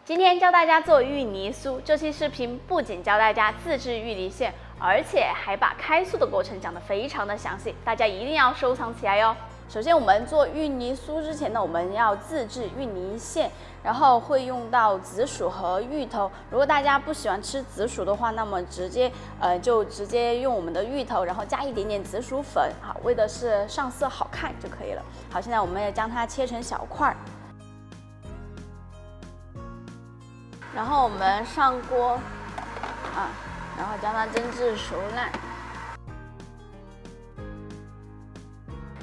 今天教大家做芋泥酥，这期视频不仅教大家自制芋泥馅，而且还把开酥的过程讲得非常的详细，大家一定要收藏起来哟。首先，我们做芋泥酥之前呢，我们要自制芋泥馅，然后会用到紫薯和芋头。如果大家不喜欢吃紫薯的话，那么直接用我们的芋头，然后加一点点紫薯粉，好，为的是上色好看就可以了。好，现在我们要将它切成小块。 然后我们上锅，然后将它蒸至熟烂。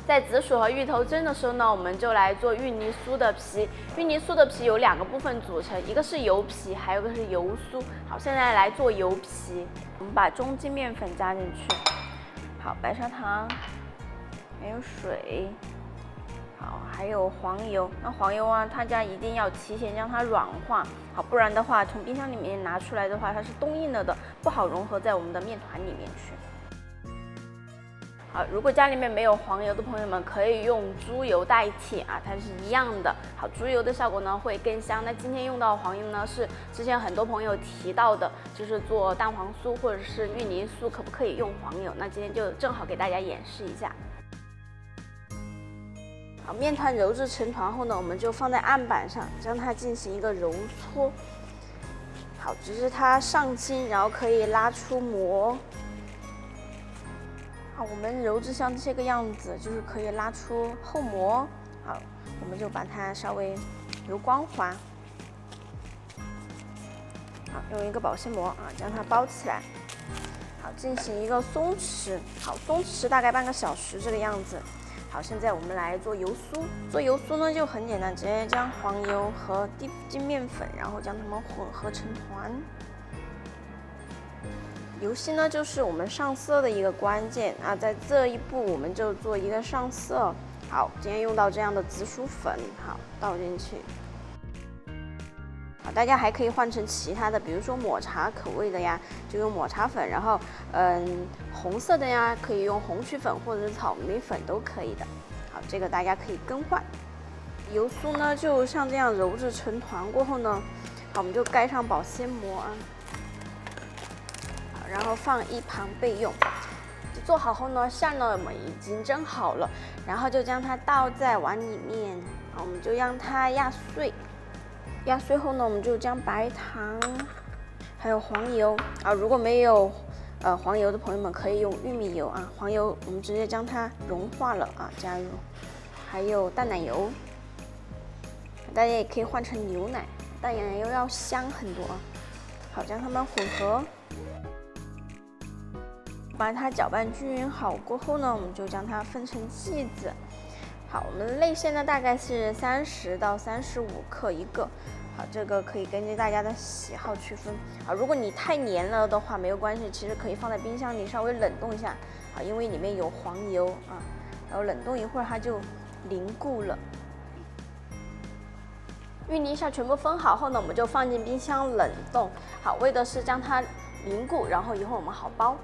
在紫薯和芋头蒸的时候呢，我们就来做芋泥酥的皮。芋泥酥的皮有2个部分组成，一个是油皮，还有一个是油酥。好，现在来做油皮。我们把中筋面粉加进去，好，白砂糖，还有水。 好，还有黄油。那黄油啊，大家一定要提前将它软化，好，不然的话，从冰箱里面拿出来的话，它是冻硬了的，不好融合在我们的面团里面去。好，如果家里面没有黄油的朋友们，可以用猪油代替啊，它是一样的。好，猪油的效果呢会更香。那今天用到的黄油呢，是之前很多朋友提到的，就是做蛋黄酥或者是芋泥酥，可不可以用黄油？那今天就正好给大家演示一下。 好，面团揉制成团后呢，我们就放在案板上，将它进行一个揉搓。好，直至它上筋，然后可以拉出膜。好，我们揉制像这个样子，就是可以拉出厚膜。好，我们就把它稍微揉光滑。好，用一个保鲜膜将它包起来。好，进行一个松弛。好，松弛大概半个小时这个样子。 好，现在我们来做油酥。做油酥呢就很简单，直接将黄油和低筋面粉，然后将它们混合成团。油析呢就是我们上色的一个关键啊，在这一步我们就做一个上色。好，今天用到这样的紫薯粉，好倒进去。好，大家还可以换成其他的，比如说抹茶口味的呀，就用抹茶粉，然后红色的呀，可以用红曲粉或者是草莓粉都可以的。好，这个大家可以更换。油酥呢，就像这样揉制成团过后呢，好，我们就盖上保鲜膜啊，好，然后放一旁备用。做好后呢，馅呢我们已经蒸好了，然后就将它倒在碗里面，好，我们就让它压碎。 压碎后呢，我们就将白糖，还有黄油啊，如果没有黄油的朋友们可以用玉米油啊，黄油我们直接将它融化了啊，加入，还有淡奶油，大家也可以换成牛奶，淡奶油要香很多啊。好，将它们混合，把它搅拌均匀好过后呢，我们就将它分成剂子。 好，我们内馅呢大概是30到35克一个，好，这个可以根据大家的喜好区分。好，如果你太黏了的话没有关系，其实可以放在冰箱里稍微冷冻一下，好，因为里面有黄油啊，然后冷冻一会儿它就凝固了。芋泥馅全部分好后呢，我们就放进冰箱冷冻，好，为的是将它凝固，然后一会儿我们好包。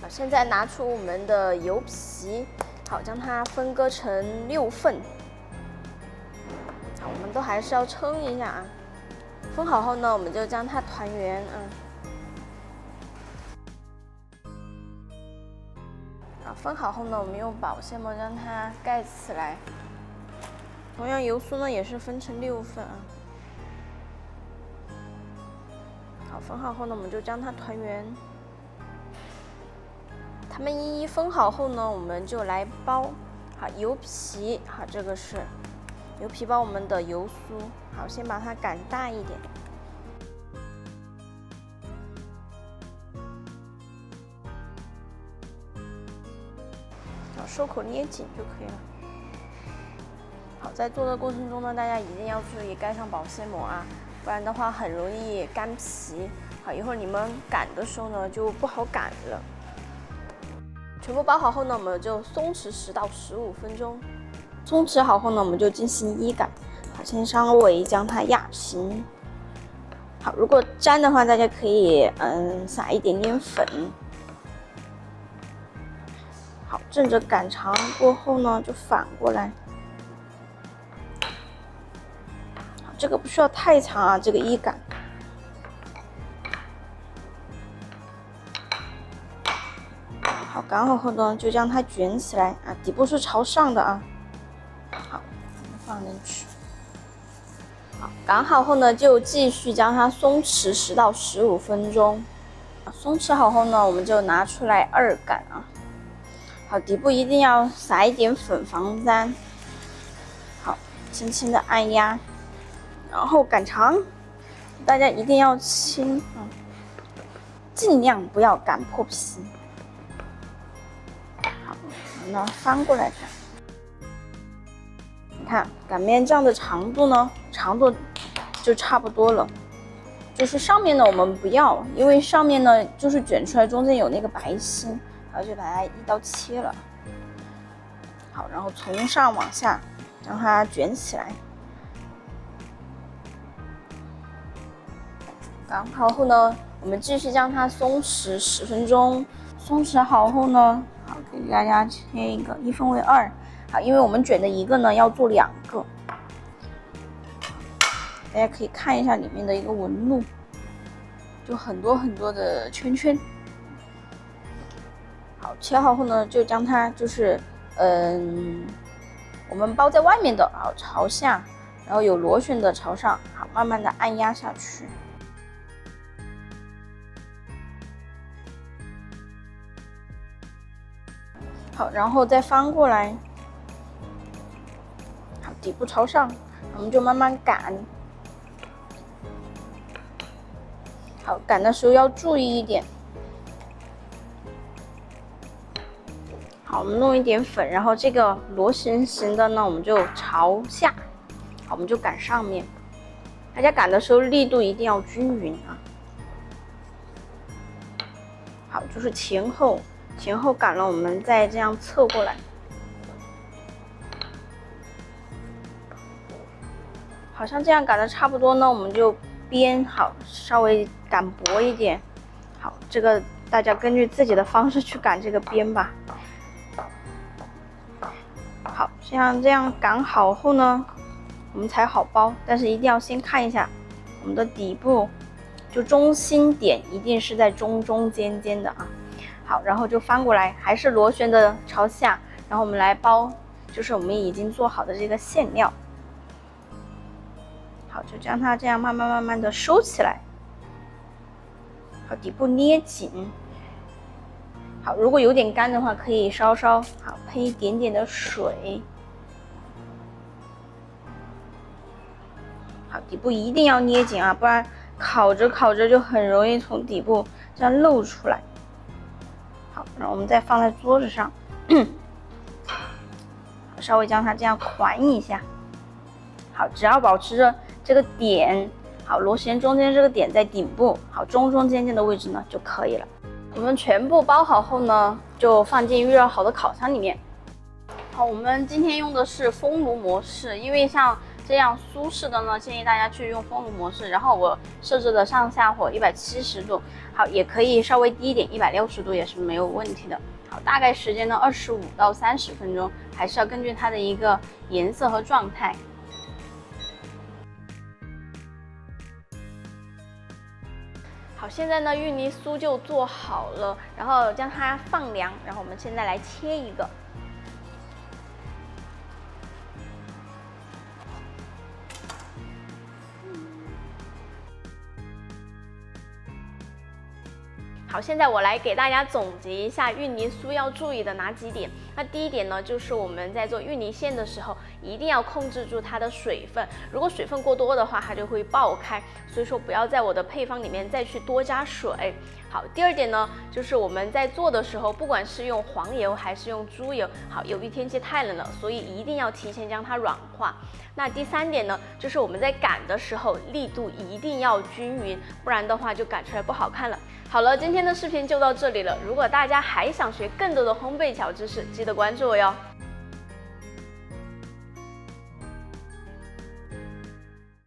好，现在拿出我们的油皮。 好，将它分割成6份。好，我们都还是要称一下啊。分好后呢，我们就将它团圆好，分好后呢，我们用保鲜膜将它盖起来。同样，油酥呢也是分成6份啊。好，分好后呢，我们就将它团圆。 它们一一分好后呢，我们就来包。好，油皮，好，这个是油皮包我们的油酥。好，先把它擀大一点。好，收口捏紧就可以了。好，在做的过程中呢，大家一定要注意盖上保鲜膜啊，不然的话很容易干皮。好，一会儿你们擀的时候呢，就不好擀了。 全部包好后呢，我们就松弛10到15分钟。松弛好后呢，我们就进行衣擀。好，先稍微将它压平。好，如果粘的话，大家可以撒一点点粉。好，正着擀长过后呢，就反过来。好，这个不需要太长啊，这个衣杆。好，擀好后呢，就将它卷起来啊，底部是朝上的啊。好，放进去。好，擀好后呢，就继续将它松弛10到15分钟。松弛好后呢，我们就拿出来2擀啊。好，底部一定要撒一点粉防粘。好，轻轻的按压，然后擀长，大家一定要轻啊，尽量不要擀破皮。好，那翻过来看。你看擀面杖的长度呢，长度就差不多了。就是上面呢我们不要，因为上面呢就是卷出来中间有那个白心，然后就把它一刀切了。好，然后从上往下让它卷起来。擀好后呢，我们继续将它松弛10分钟。松弛好后呢，好，给大家切一个1分为2。好，因为我们卷的一个呢要做2个。大家可以看一下里面的一个纹路，就很多的圈圈。好，切好后呢，就将它就是我们包在外面的，好朝下，然后有螺旋的朝上，好慢慢的按压下去。好，然后再翻过来，好底部朝上，我们就慢慢擀。好，擀的时候要注意一点。好，我们弄一点粉，然后这个螺旋形的呢，我们就朝下。好，我们就擀上面。大家擀的时候力度一定要均匀啊。好，就是前后擀了，我们再这样侧过来。好像这样擀的差不多呢，我们就边好稍微擀薄一点。好，这个大家根据自己的方式去擀这个边吧。好，像这样擀好后呢，我们才好包，但是一定要先看一下我们的底部，就中心点一定是在中间的啊。好，然后就翻过来，还是螺旋的朝下，然后我们来包，就是我们已经做好的这个馅料。好，就将它这样慢慢的收起来。好，底部捏紧。好，如果有点干的话，可以稍好喷一点点的水。好，底部一定要捏紧啊，不然烤着就很容易从底部这样露出来。好，然后我们再放在桌子上，稍微将它这样团一下。好，只要保持着这个点，好，螺旋中间这个点在顶部，好，中间的位置呢就可以了。我们全部包好后呢，就放进预热好的烤箱里面。好，我们今天用的是风炉模式，因为像这样苏式的呢，建议大家去用风炉模式。然后我设置的上下火170度，好，也可以稍微低一点，160度也是没有问题的。好，大概时间呢25到30分钟，还是要根据它的一个颜色和状态。好，现在呢芋泥酥就做好了，然后将它放凉，然后我们现在来切一个。好，现在我来给大家总结一下芋泥酥要注意的哪几点。那第一点呢，就是我们在做芋泥馅的时候，一定要控制住它的水分，如果水分过多的话，它就会爆开，所以说不要在我的配方里面再去多加水。好，第二点呢，就是我们在做的时候，不管是用黄油还是用猪油，好，由于天气太冷了，所以一定要提前将它软化。那第三点呢，就是我们在擀的时候力度一定要均匀，不然的话就擀出来不好看了。好了，今天的视频就到这里了。如果大家还想学更多的烘焙小知识，记得关注我哟。